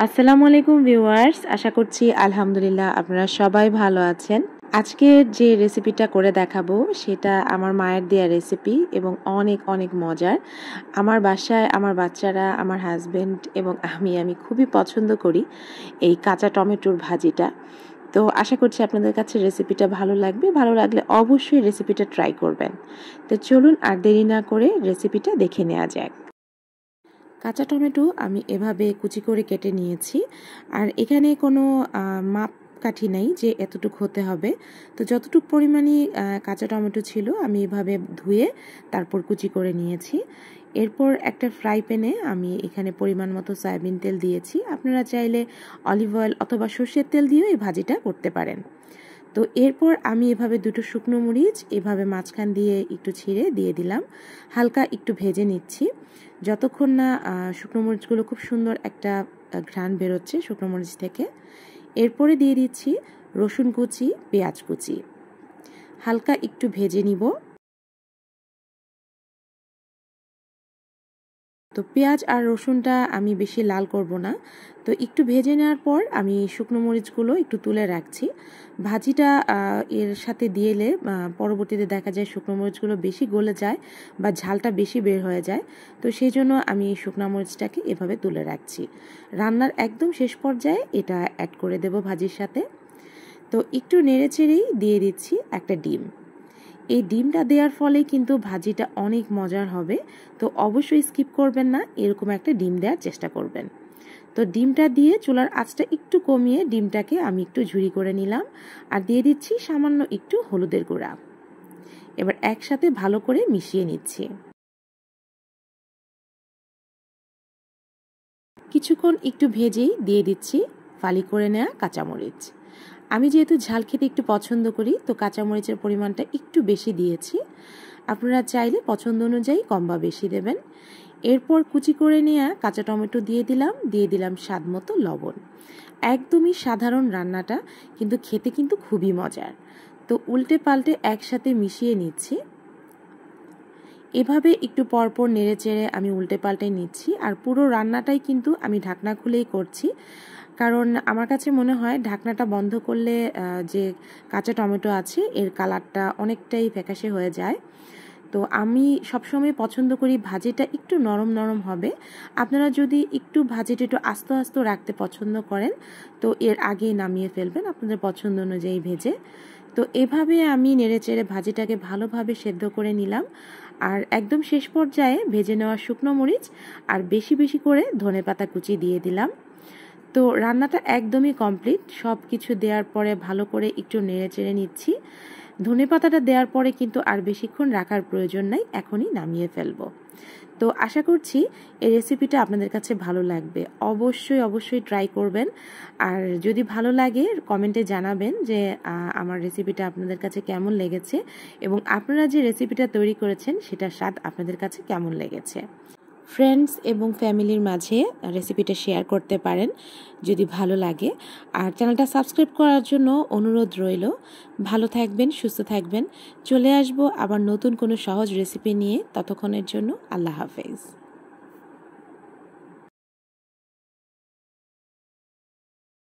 আসসালামু আলাইকুম ভিউয়ার্স, আশা করছি আলহামদুলিল্লাহ আপনারা সবাই ভালো আছেন। আজকে যে রেসিপিটা করে দেখাবো সেটা আমার মায়ের দেয়া রেসিপি এবং অনেক অনেক মজার। আমার বাসায় আমার বাচ্চারা, আমার হাজবেন্ড এবং আমি খুবই পছন্দ করি এই কাঁচা টমেটোর ভাজিটা। তো আশা করছি আপনাদের কাছে রেসিপিটা ভালো লাগবে। ভালো লাগলে অবশ্যই রেসিপিটা ট্রাই করবেন। তো চলুন আর দেরি না করে রেসিপিটা দেখে নেওয়া যাক। কাঁচা টমেটো আমি এভাবে কুচি করে কেটে নিয়েছি। আর এখানে কোনো মাপ কাঠি নাই যে এতটুকু হতে হবে। তো যতটুকু পরিমাণে কাঁচা টমেটো ছিল আমি এভাবে ধুয়ে তারপর কুচি করে নিয়েছি। এরপর একটা ফ্রাই প্যানে আমি এখানে পরিমাণ মতো সয়াবিন তেল দিয়েছি। আপনারা চাইলে অলিভ অয়েল অথবা সর্ষের তেল দিয়েও এই ভাজিটা করতে পারেন। তো এরপর আমি এভাবে দুটো শুকনো মরিচ এভাবে মাঝখান দিয়ে একটু ছিঁড়ে দিয়ে দিলাম। হালকা একটু ভেজে নিচ্ছি যতক্ষণ না শুকনো মরিচগুলো খুব সুন্দর একটা ঘ্রাণ বেরোচ্ছে শুকনো মরিচ থেকে। এরপরে দিয়ে দিচ্ছি রসুন কুচি, পেঁয়াজ কুচি, হালকা একটু ভেজে নিব। তো পেঁয়াজ আর রসুনটা আমি বেশি লাল করব না। তো একটু ভেজে নেওয়ার পর আমি শুকনো মরিচগুলো একটু তুলে রাখছি। ভাজিটা এর সাথে দিয়েলে পরবর্তীতে দেখা যায় শুকনো মরিচগুলো বেশি গলে যায় বা ঝালটা বেশি বের হয়ে যায়। তো সেই জন্য আমি এই শুকনো মরিচটাকে এভাবে তুলে রাখছি। রান্নার একদম শেষ পর্যায়ে এটা অ্যাড করে দেব ভাজির সাথে। তো একটু নেড়ে চেড়েই দিয়ে দিচ্ছি একটা ডিম। এই ডিমটা দেওয়ার ফলে কিন্তু ভাজিটা অনেক মজার হবে। তো অবশ্যই স্কিপ করবেন না, এরকম একটা ডিম দেওয়ার চেষ্টা করবেন। তো ডিমটা দিয়ে চুলার আঁচটা একটু কমিয়ে ডিমটাকে আমি একটু ঝুরি করে নিলাম আর দিয়ে দিচ্ছি সামান্য একটু হলুদের গুঁড়া। এবার একসাথে ভালো করে মিশিয়ে নিচ্ছি। কিছুক্ষণ একটু ভেজেই দিয়ে দিচ্ছি ফালি করে নেওয়া কাঁচামরিচ। আমি যেহেতু ঝাল খেতে একটু পছন্দ করি তো কাঁচামরিচের পরিমাণটা একটু বেশি দিয়েছি। আপনারা চাইলে পছন্দ অনুযায়ী কম বা বেশি দেবেন। এরপর কুচি করে নেওয়া কাঁচা টমেটো দিয়ে দিলাম স্বাদ মতো লবণ। একদমই সাধারণ রান্নাটা, কিন্তু খেতে কিন্তু খুবই মজার। তো উল্টে পাল্টে একসাথে মিশিয়ে নিচ্ছি। এভাবে একটু পরপর নেড়ে চেড়ে আমি উল্টে পাল্টে নিচ্ছি। আর পুরো রান্নাটাই কিন্তু আমি ঢাকনা খুলেই করছি, কারণ আমার কাছে মনে হয় ঢাকনাটা বন্ধ করলে যে কাঁচা টমেটো আছে এর কালারটা অনেকটাই ফ্যাকাশে হয়ে যায়। তো আমি সবসময় পছন্দ করি ভাজিটা একটু নরম নরম হবে। আপনারা যদি একটু ভাজিটা একটু আস্ত আস্ত রাখতে পছন্দ করেন তো এর আগেই নামিয়ে ফেলবেন আপনাদের পছন্দ অনুযায়ী ভেজে। তো এভাবে আমি নেড়েচেড়ে ভাজিটাকে ভালোভাবে সেদ্ধ করে নিলাম। আর একদম শেষ পর্যায়ে ভেজে নেওয়া শুকনো মরিচ আর বেশি বেশি করে ধনেপাতা কুচি দিয়ে দিলাম। তো রান্নাটা একদমই কমপ্লিট। সব কিছু দেওয়ার পরে ভালো করে একটু নেড়ে চেড়ে নিচ্ছি। ধনেপাতাটা দেওয়ার পরে কিন্তু আর বেশিক্ষণ রাখার প্রয়োজন নাই, এখনই নামিয়ে ফেলবো। তো আশা করছি এই রেসিপিটা আপনাদের কাছে ভালো লাগবে। অবশ্যই অবশ্যই ট্রাই করবেন। আর যদি ভালো লাগে কমেন্টে জানাবেন যে আমার রেসিপিটা আপনাদের কাছে কেমন লেগেছে এবং আপনারা যে রেসিপিটা তৈরি করেছেন সেটার স্বাদ আপনাদের কাছে কেমন লেগেছে। ফ্রেন্ডস এবং ফ্যামিলির মাঝে রেসিপিটা শেয়ার করতে পারেন যদি ভালো লাগে। আর চ্যানেলটা সাবস্ক্রাইব করার জন্য অনুরোধ রইল। ভালো থাকবেন, সুস্থ থাকবেন। চলে আসবো আবার নতুন কোনো সহজ রেসিপি নিয়ে। ততক্ষণের জন্য আল্লাহ হাফেজ।